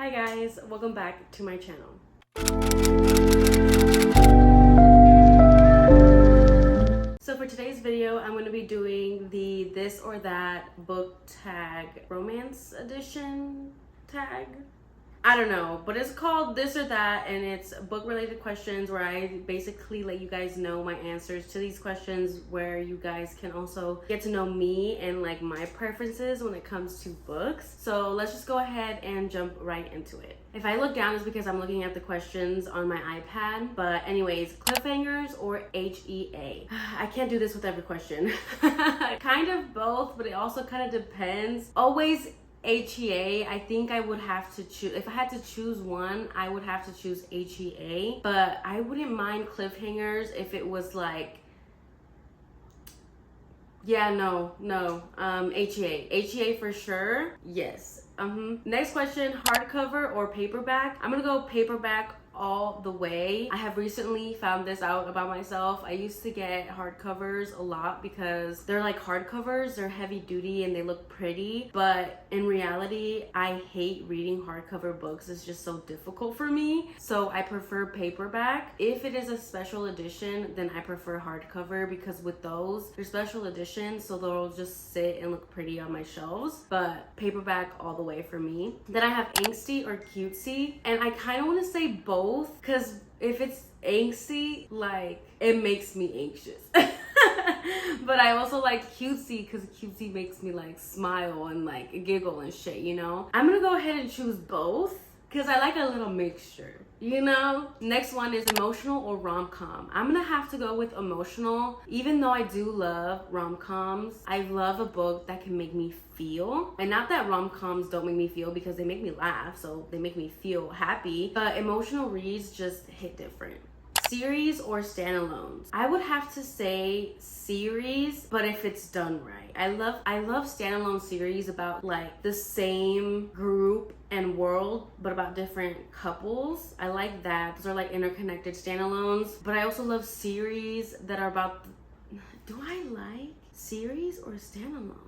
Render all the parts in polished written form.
Hi guys, welcome back to my channel. So for today's video, I'm going to be doing the This or That book tag romance edition tag. I don't know, but it's called This or That, and it's book related questions where I basically let you guys know my answers to these questions, where you guys can also get to know me and like my preferences when it comes to books. So let's just go ahead and jump right into it. If I look down, it's because I'm looking at the questions on my iPad. But anyways, cliffhangers or HEA? I can't do this with every question. Kind of both, but it also kind of depends. Always HEA. I think I would have to choose, if I had to choose one, I would have to choose HEA, but I wouldn't mind cliffhangers if it was like, yeah, no, HEA. HEA for sure, yes. Next question, hardcover or paperback? I'm gonna go paperback all the way. I have recently found this out about myself. I used to get hardcovers a lot because they're like hardcovers, they're heavy duty and they look pretty, but in reality I hate reading hardcover books. It's just so difficult for me, so I prefer paperback. If it is a special edition, then I prefer hardcover, because with those, they're special editions, so they'll just sit and look pretty on my shelves. But paperback all the way for me. Then I have angsty or cutesy, and I kind of want to say both, because if it's angsty, like, it makes me anxious. But I also like cutesy because cutesy makes me like smile and like giggle and shit, you know? I'm gonna go ahead and choose both because I like a little mixture, you know? Next one is emotional or rom-com. I'm gonna have to go with emotional. Even though I do love rom-coms, I love a book that can make me feel. And not that rom-coms don't make me feel, because they make me laugh, so they make me feel happy, but emotional reads just hit different. Series or standalones? I would have to say series, but if it's done right. I love standalone series about like the same group and world, but about different couples. I like that. Those are like interconnected standalones. But I also love series that are about, do I like series or standalones?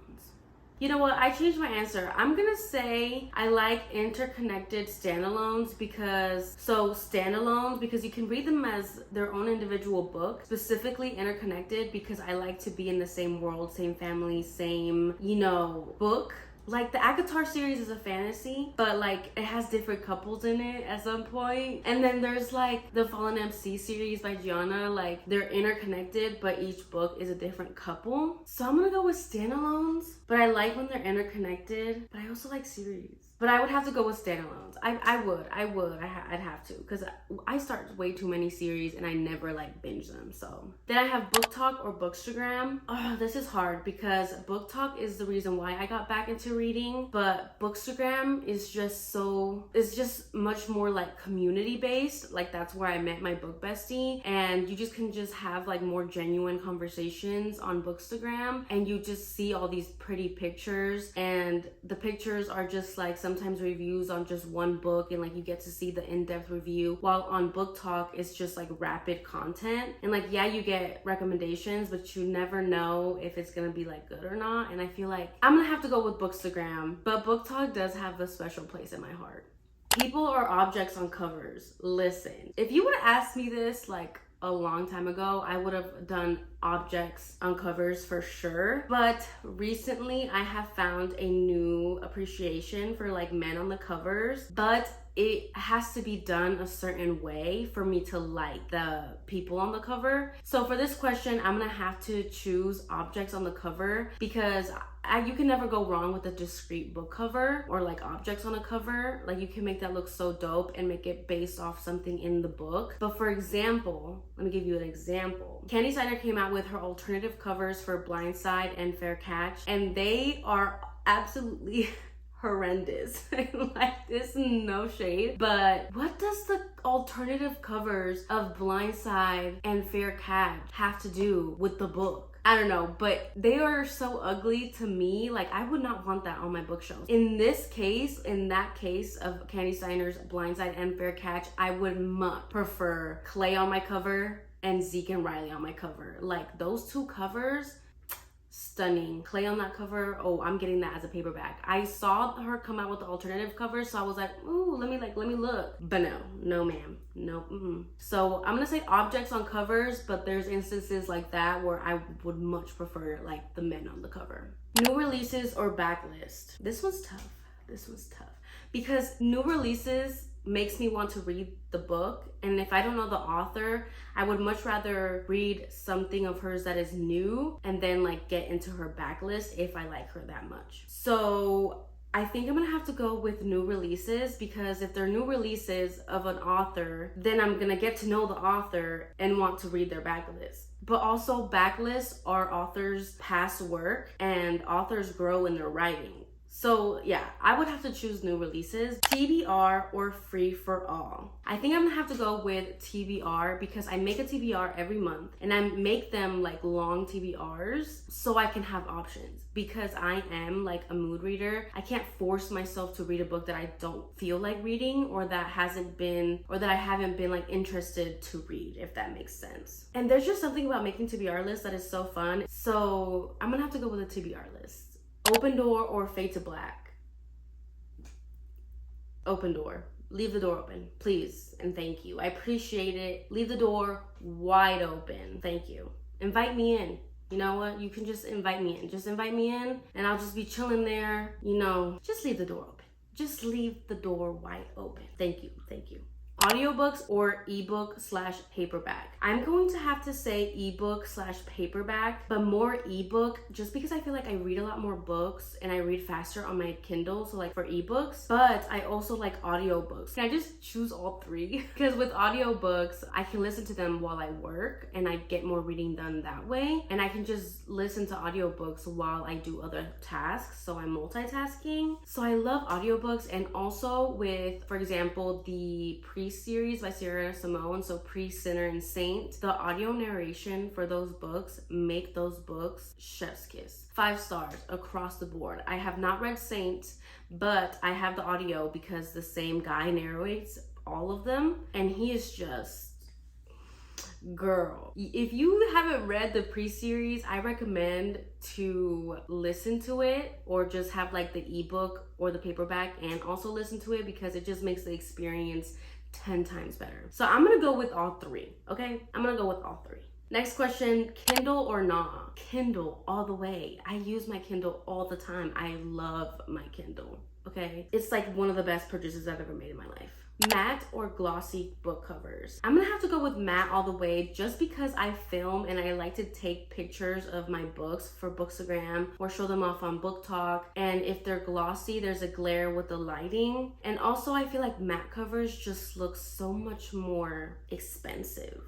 You know what? I changed my answer. I'm gonna say I like interconnected standalones because you can read them as their own individual book, specifically interconnected because I like to be in the same world, same family, same, you know, book. Like the ACOTAR series is a fantasy, but like it has different couples in it at some point. And then there's like the Fallen MC series by Gianna, like they're interconnected, but each book is a different couple. So I'm gonna go with standalones, but I like when they're interconnected, but I also like series. But I would have to go with standalones. I'd have to, because I start way too many series and I never like binge them. So then I have booktok or bookstagram. Oh, this is hard because booktok is the reason why I got back into reading, but bookstagram is just it's just much more like community based. Like that's where I met my book bestie, and you just can just have like more genuine conversations on bookstagram, and you just see all these pretty pictures, and the pictures are just like sometimes reviews on just one book, and like you get to see the in-depth review, while on booktok it's just like rapid content, and like yeah, you get recommendations, but you never know if it's gonna be like good or not. And I feel like I'm gonna have to go with bookstagram, but booktok does have a special place in my heart. People or objects on covers? Listen, if you would have asked me this like a long time ago, I would have done objects on covers for sure. But recently I have found a new appreciation for like men on the covers, but it has to be done a certain way for me to like the people on the cover. So for this question, I'm gonna have to choose objects on the cover, because you can never go wrong with a discreet book cover or like objects on a cover. Like you can make that look so dope and make it based off something in the book. But for example, let me give you an example. Candy Steiner came out with her alternative covers for Blindside and Fair Catch, and they are absolutely horrendous. Like, this, no shade, but what does the alternative covers of Blindside and Fair Catch have to do with the book? I don't know, but they are so ugly to me. Like, I would not want that on my bookshelf. In this case, in that case of Candy Steiner's Blindside and Fair Catch, I would much prefer Clay on my cover and Zeke and Riley on my cover. Like, those two covers, stunning. Clay on that cover, oh, I'm getting that as a paperback. I saw her come out with the alternative cover, so I was like, ooh, let me look. But no ma'am, no. So I'm gonna say objects on covers, but there's instances like that where I would much prefer like the men on the cover. New releases or backlist. This one's tough. Because new releases makes me want to read the book, and if I don't know the author, I would much rather read something of hers that is new and then like get into her backlist if I like her that much. So I think I'm gonna have to go with new releases, because if they're new releases of an author, then I'm gonna get to know the author and want to read their backlist. But also backlists are authors' past work, and authors grow in their writing. So yeah, I would have to choose new releases. TBR or free for all. I think I'm gonna have to go with TBR, because I make a TBR every month and I make them like long TBRs so I can have options, because I am like a mood reader. I can't force myself to read a book that I don't feel like reading, or that I haven't been like interested to read, if that makes sense. And there's just something about making TBR lists that is so fun. So I'm gonna have to go with a TBR list. Open door or fade to black? Open door. Leave the door open, please, and thank you. I appreciate it. Leave the door wide open. Thank you. Invite me in. You know what? You can just invite me in. Just invite me in, and I'll just be chilling there. You know, just leave the door open. Just leave the door wide open. Thank you. Audiobooks or ebook/paperback? I'm going to have to say ebook/paperback, but more ebook, just because I feel like I read a lot more books and I read faster on my Kindle, so like for ebooks. But I also like audiobooks. Can I just choose all three? Because with audiobooks, I can listen to them while I work and I get more reading done that way. And I can just listen to audiobooks while I do other tasks, so I'm multitasking. So I love audiobooks. And also with, for example, the series by Sierra Simone, so Priest, Sinner, and Saint, the audio narration for those books make those books chef's kiss. 5 stars across the board. I have not read Saint, but I have the audio because the same guy narrates all of them, and he is just, girl. If you haven't read the Priest-series, I recommend to listen to it, or just have like the ebook or the paperback and also listen to it, because it just makes the experience 10 times better. So I'm gonna go with all three, okay? I'm gonna go with all three. Next question, Kindle or nah? Kindle all the way. I use my Kindle all the time. I love my Kindle, okay? It's like one of the best purchases I've ever made in my life. Matte or glossy book covers? I'm gonna have to go with matte all the way, just because I film and I like to take pictures of my books for bookstagram or show them off on booktok. And if they're glossy, there's a glare with the lighting. And also I feel like matte covers just look so much more expensive.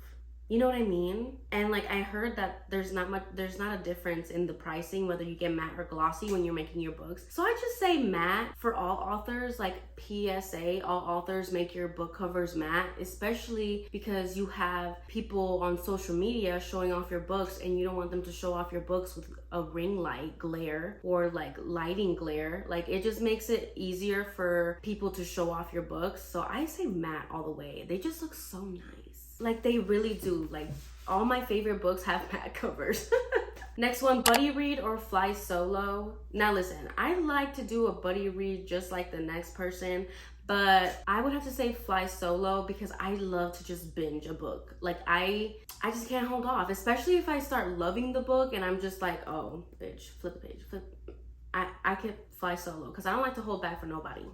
You know what I mean? And like I heard that there's not a difference in the pricing whether you get matte or glossy when you're making your books. So I just say matte for all authors. Like PSA, all authors make your book covers matte, especially because you have people on social media showing off your books and you don't want them to show off your books with a ring light glare or like lighting glare. Like it just makes it easier for people to show off your books. So I say matte all the way. They just look so nice. Like they really do. Like all my favorite books have matte covers. Next one, buddy read or fly solo? Now listen, I like to do a buddy read just like the next person, but I would have to say fly solo, because I love to just binge a book. Like I just can't hold off, especially if I start loving the book and I'm just like, oh bitch, flip the page, flip. I could fly solo because I don't like to hold back for nobody.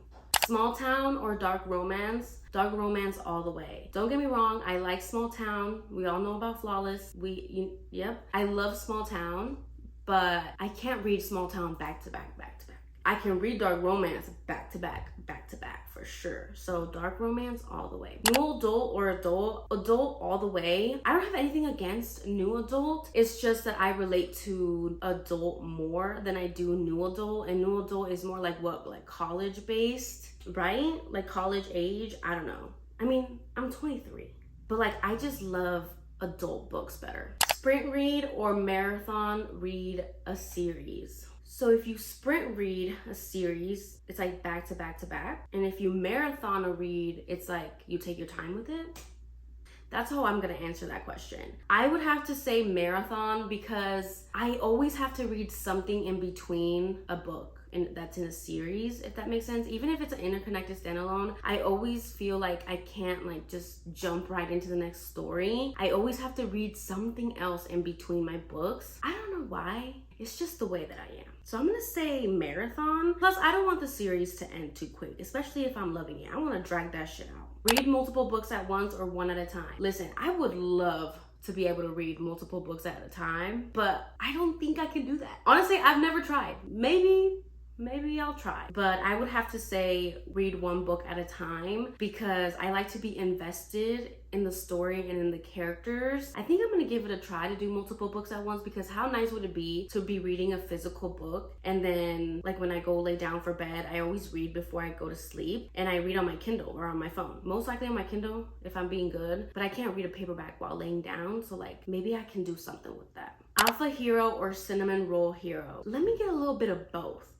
Small town or dark romance? Dark romance all the way. Don't get me wrong, I like small town. We all know about Flawless. Yep. I love small town, but I can't read small town back to back. I can read dark romance back to back for sure. So dark romance all the way. New adult or adult? Adult all the way. I don't have anything against new adult. It's just that I relate to adult more than I do new adult. And new adult is more like what? Like college based, right? Like college age. I don't know. I mean, I'm 23, but like I just love adult books better. Sprint read or marathon read a series? So if you sprint read a series, it's like back to back to back. And if you marathon a read, it's like you take your time with it. That's how I'm gonna answer that question. I would have to say marathon because I always have to read something in between a book and that's in a series, if that makes sense. Even if it's an interconnected standalone, I always feel like I can't like just jump right into the next story. I always have to read something else in between my books. I don't know why. It's just the way that I am. So I'm gonna say marathon. Plus, I don't want the series to end too quick, especially if I'm loving it. I wanna drag that shit out. Read multiple books at once or one at a time. Listen, I would love to be able to read multiple books at a time, but I don't think I can do that. Honestly, I've never tried. Maybe I'll try. But I would have to say read one book at a time because I like to be invested in the story and in the characters. I think I'm gonna give it a try to do multiple books at once because how nice would it be to be reading a physical book and then like when I go lay down for bed, I always read before I go to sleep and I read on my Kindle or on my phone. Most likely on my Kindle if I'm being good, but I can't read a paperback while laying down. So like maybe I can do something with that. Alpha hero or cinnamon roll hero? Let me get a little bit of both.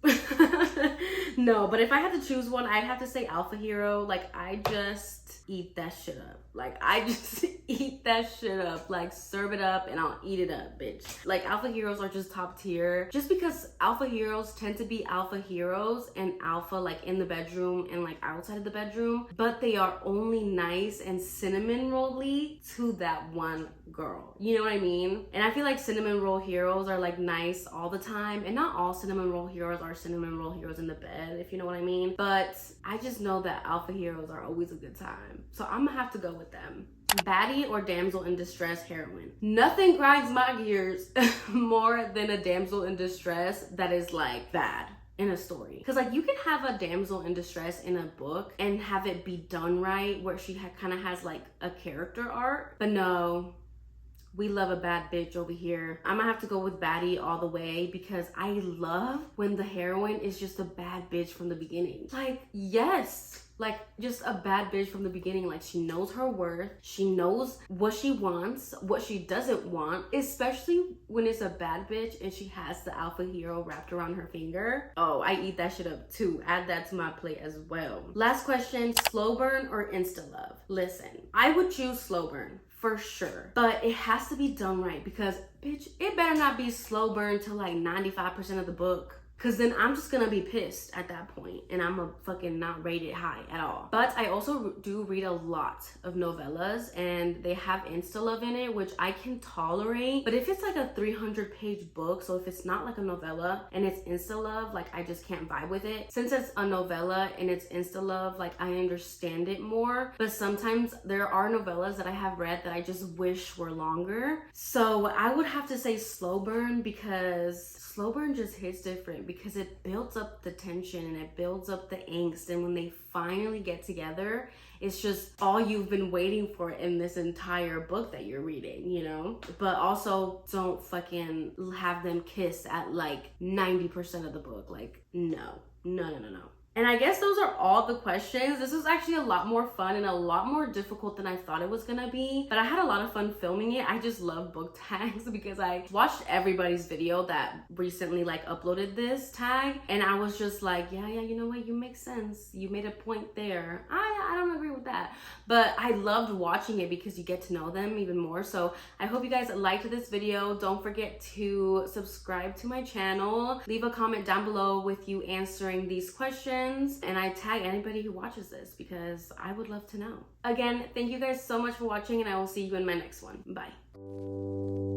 No, but if I had to choose one, I'd have to say alpha hero. Like I just eat that shit up. Like I just eat that shit up. Like serve it up and I'll eat it up, bitch. Like alpha heroes are just top tier. Just because alpha heroes tend to be alpha heroes and alpha like in the bedroom and like outside of the bedroom, but they are only nice and cinnamon rolly to that one girl. You know what I mean? And I feel like cinnamon roll heroes are like nice all the time, and not all cinnamon roll heroes are cinnamon roll heroes in the bed, if you know what I mean. But I just know that alpha heroes are always a good time, so I'm gonna have to go with them. Baddie or damsel in distress heroine? Nothing grinds my gears more than a damsel in distress that is like bad in a story. Because like you can have a damsel in distress in a book and have it be done right where she kind of has like a character arc, but no, we love a bad bitch over here. I'm gonna have to go with Baddie all the way because I love when the heroine is just a bad bitch from the beginning. Like, yes, like just a bad bitch from the beginning. Like she knows her worth. She knows what she wants, what she doesn't want, especially when it's a bad bitch and she has the alpha hero wrapped around her finger. Oh, I eat that shit up too. Add that to my plate as well. Last question, slow burn or insta love? Listen, I would choose slow burn for sure, but it has to be done right because bitch, it better not be slow burn to like 95% of the book. Cause then I'm just gonna be pissed at that point and I'm a fucking not rated high at all. But I also do read a lot of novellas and they have insta love in it, which I can tolerate. But if it's like a 300-page book, so if it's not like a novella and it's insta love, like I just can't vibe with it. Since it's a novella and it's insta love, like I understand it more. But sometimes there are novellas that I have read that I just wish were longer. So I would have to say slow burn because slow burn just hits different because it builds up the tension and it builds up the angst, and when they finally get together, it's just all you've been waiting for in this entire book that you're reading, you know? But also don't fucking have them kiss at like 90% of the book. Like, no. And I guess those are all the questions. This was actually a lot more fun and a lot more difficult than I thought it was gonna be. But I had a lot of fun filming it. I just love book tags because I watched everybody's video that recently like uploaded this tag. And I was just like, yeah, you know what? You make sense. You made a point there. I don't agree with that. But I loved watching it because you get to know them even more. So I hope you guys liked this video. Don't forget to subscribe to my channel. Leave a comment down below with you answering these questions. And I tag anybody who watches this because I would love to know. Again, thank you guys so much for watching and I will see you in my next one. Bye.